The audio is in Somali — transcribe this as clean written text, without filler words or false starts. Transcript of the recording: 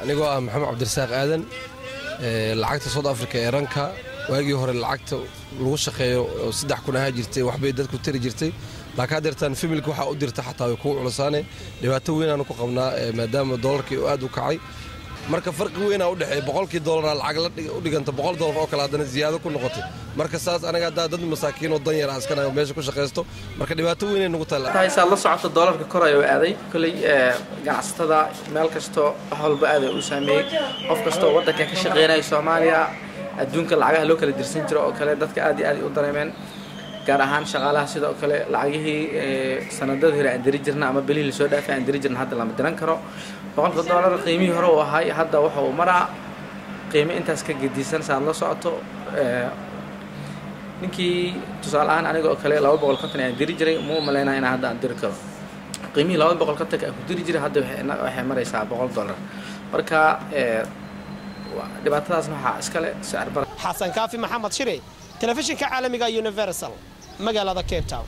anigoo ah Maxamed Cabdirasaaq Aadan lacagta South Africa ee ranka waagii hore lacagta lagu shaqeeyo 3,000 ahaa jirtay waxbay dadku tiri jirtay laakiin hadeertan familka waxa u dirta xataa way ku culusaanay dhibaato weyn aan ku qabnaa maadaama dollarkii aad u kacay marka farqi weyn u dhaxay $100 lacag la dhiganta $100 oo kala hadana ziyaado ku noqotay marka saas anaga dad masaakiin oo dan yar askana meesha ku shaqeysto marka dhibaato weyn nagu taala haysa la socoto dollarka korayo aaday kulay ganacsatada meel kasto halba aaday u saameeyay qof kasto wadanka ka shaqeynaya Soomaaliya adduunka lacagaha loo kala dirsan jiro oo kale dadka aad u dareemeen gaar ahaan shaqaalaha sidoo kale lacagihii sanadada hore aan diri jirnaa ama bilihii soo dhaafay aan diri jirnaa hadda lama diran karo $100 qiimihii hore oo ahay hadda waxa uu maraa qiimo intaas ka gedisan saad la socoto ninkii tusaale ahaan aniga oo kale 250 aan diri jiray ma maleynaa in hadda aan diri karo qiimihii 250 aan ku diri jiray hadda waxay maraysaa $100 marka dhibaatadaasna waxa iska leh sicir bar xasan kaafi maxamed shire telefishinka caalamiga Universal magaalada Cape Town